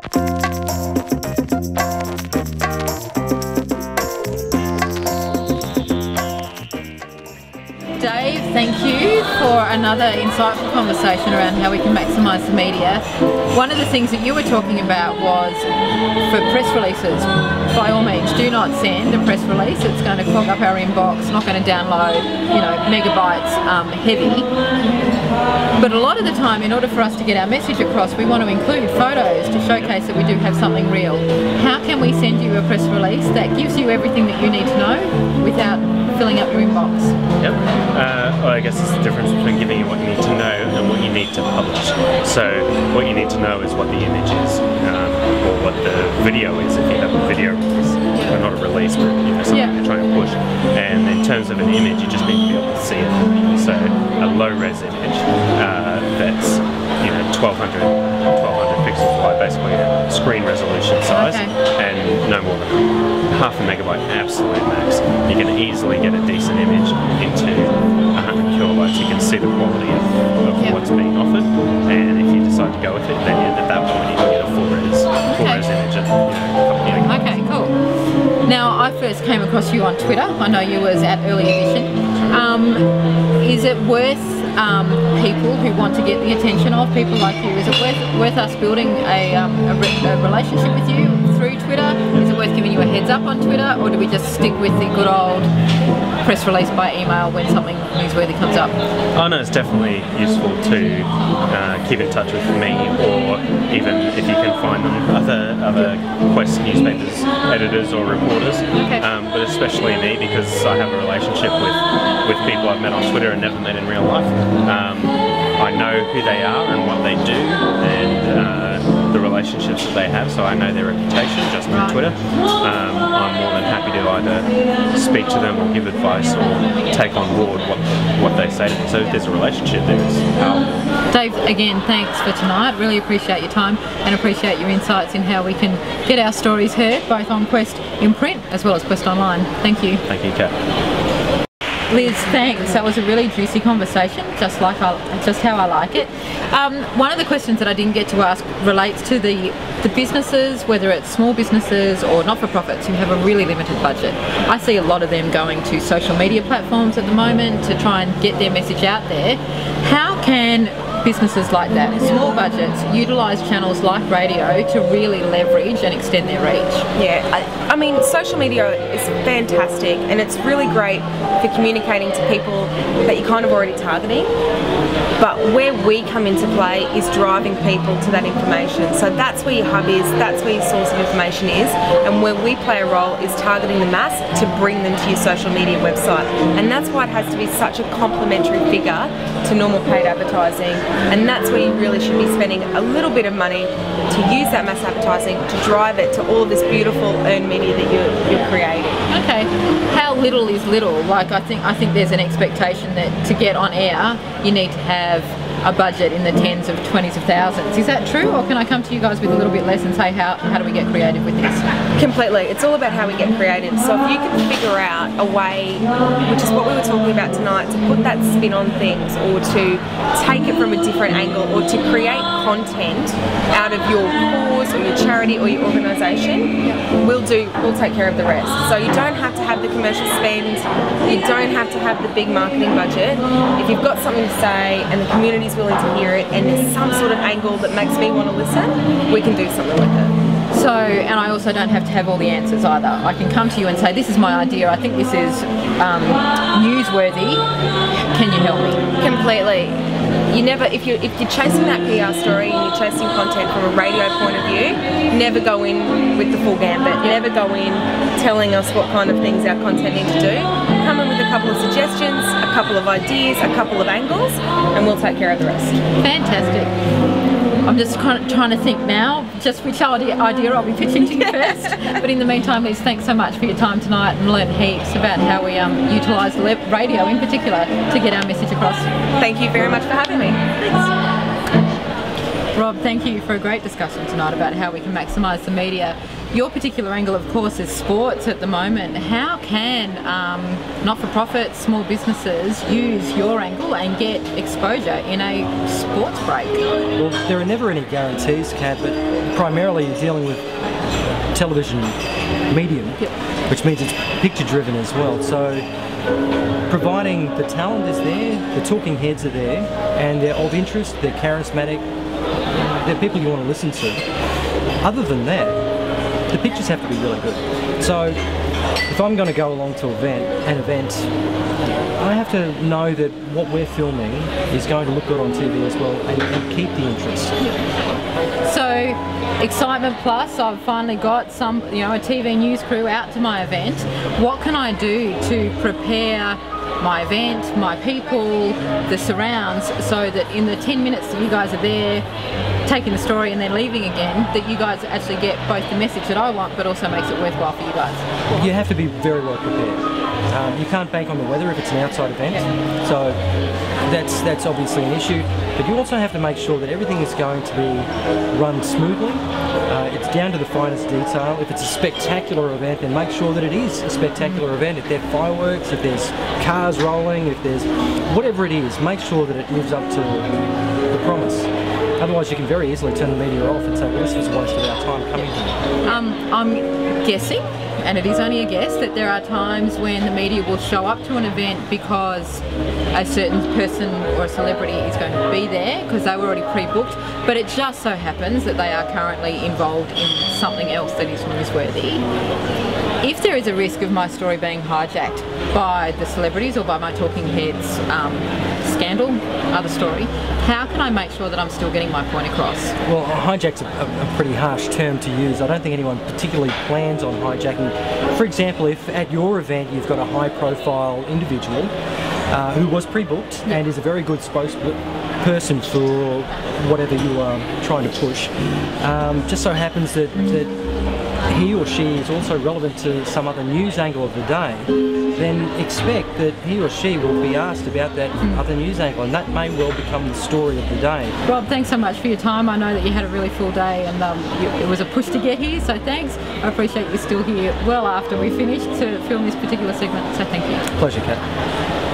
Dave, thank you for another insightful conversation around how we can maximise the media. One of the things that you were talking about was for press releases. By all means, do not send a press release. It's going to clog up our inbox, not going to download, megabytes heavy. But a lot of the time, in order for us to get our message across, we want to include photos to showcase that we do have something real. How can we send you a press release that gives you everything that you need to know without filling up your inbox? Yep. Well, I guess it's the difference between giving you what you need to know and what you need to publish. So what you need to know is what the image is, or what the video is if you have a video release. Or not a release, but something you're trying to push. And in terms of an image, you just need to be able to see it. So a low-res image that's 1200 pixels wide, basically a screen resolution size, and no more than half a megabyte absolute max. You can easily get a decent image into 100 kilobytes. You can see the quality of what's being offered, and if you decide to go with it, then at that point you can get a full res image at Okay, cool. Now, I first came across you on Twitter. I know you was at Earley Edition. Is it worth people who want to get the attention of people like you? Is it worth us building a relationship with you through Twitter? Is it worth giving you a heads up on Twitter, or do we just stick with the good old press release by email when something newsworthy comes up? Oh no, it's definitely useful to keep in touch with me, or even if you can find them other Quest newspapers editors or reporters. But especially me, because I have a relationship with people I've met on Twitter and never met in real life. I know who they are and what they do, and the relationships that they have, so I know their reputation just through Twitter. I'm more than happy to either speak to them or give advice or take on board what they say to me. So if there's a relationship there, it's powerful. Dave, again, thanks for tonight. Really appreciate your time and appreciate your insights in how we can get our stories heard, both on Quest in print as well as Quest online. Thank you. Thank you, Kat. Liz, thanks. That was a really juicy conversation, just how I like it. One of the questions that I didn't get to ask relates to the businesses, whether it's small businesses or not-for-profits who have a really limited budget. I see a lot of them going to social media platforms at the moment to try and get their message out there. How can businesses like that, small budgets, utilise channels like radio to really leverage and extend their reach? Yeah, I mean, social media is fantastic, and it's really great for communicating to people that you're kind of already targeting. But where we come into play is driving people to that information. So that's where your hub is, that's where your source of information is, and where we play a role is targeting the mass to bring them to your social media website. And that's why it has to be such a complementary figure to normal paid advertising. And that's where you really should be spending a little bit of money to use that mass advertising to drive it to all of this beautiful earned media that you're creating. Okay, how little is little? Like I think there's an expectation that to get on air you need to have a budget in the tens of 20s of thousands. Is that true, or can I come to you guys with a little bit less and say how do we get creative with this? Completely. It's all about how we get creative. So if you can figure out a way, which is what we were talking about tonight, to put that spin on things, or to take it from a different angle, or to create content out of your cause or your charity or your organisation, we'll take care of the rest. So you don't have to have the commercial spend, you don't have to have the big marketing budget. If you've got something to say and the community's willing to hear it, and there's some sort of angle that makes me want to listen, we can do something with it. So, and I also don't have to have all the answers either. I can come to you and say, this is my idea, I think this is newsworthy, can you help me? Completely. You never, if you're chasing that PR story and you're chasing content from a radio point of view, never go in with the full gambit. You never go in telling us what kind of things our content need to do. Come in with a couple of suggestions, a couple of ideas, a couple of angles, and we'll take care of the rest. Fantastic. I'm just kind of trying to think now just which idea I'll be pitching to you first. But in the meantime, Liz, thanks so much for your time tonight, and learned heaps about how we utilise radio in particular to get our message across. Thank you very much for having me. Thanks. Rob, thank you for a great discussion tonight about how we can maximise the media. Your particular angle, of course, is sports at the moment. How can not-for-profit small businesses use your angle and get exposure in a sports break? Well, there are never any guarantees, Kat, but primarily dealing with television medium, which means it's picture driven as well. So providing the talent is there, the talking heads are there, and they're of interest, they're charismatic, they're people you want to listen to. Other than that, the pictures have to be really good. So if I'm going to go along to an event, I have to know that what we're filming is going to look good on TV as well, and keep the interest. So, Excitement Plus, I've finally got a TV news crew out to my event. What can I do to prepare my event, my people, the surrounds, so that in the 10 minutes that you guys are there, taking the story and then leaving again, that you guys actually get both the message that I want, but also makes it worthwhile for you guys? You have to be very well prepared. You can't bank on the weather if it's an outside event, so that's obviously an issue. But you also have to make sure that everything is going to be run smoothly. It's down to the finest detail. If it's a spectacular event, then make sure that it is a spectacular event. If there are fireworks, if there's cars rolling, if there's whatever it is, make sure that it lives up to the promise. Otherwise you can very easily turn the media off and say, well, this was a waste of our time coming here. I'm guessing, and it is only a guess, that there are times when the media will show up to an event because a certain person or a celebrity is going to be there because they were already pre-booked, but it just so happens that they are currently involved in something else that is newsworthy. If there is a risk of my story being hijacked by the celebrities or by my talking heads scandal, other story, how can I make sure that I'm still getting my point across? Well, hijack's a pretty harsh term to use. I don't think anyone particularly plans on hijacking. For example, if at your event you've got a high-profile individual who was pre-booked and is a very good spokesperson for whatever you are trying to push, just so happens that he or she is also relevant to some other news angle of the day, then expect that he or she will be asked about that other news angle, and that may well become the story of the day. Rob, thanks so much for your time. I know that you had a really full day and it was a push to get here, so thanks. I appreciate you still here well after we finished to film this particular segment, so thank you. Pleasure, Kat.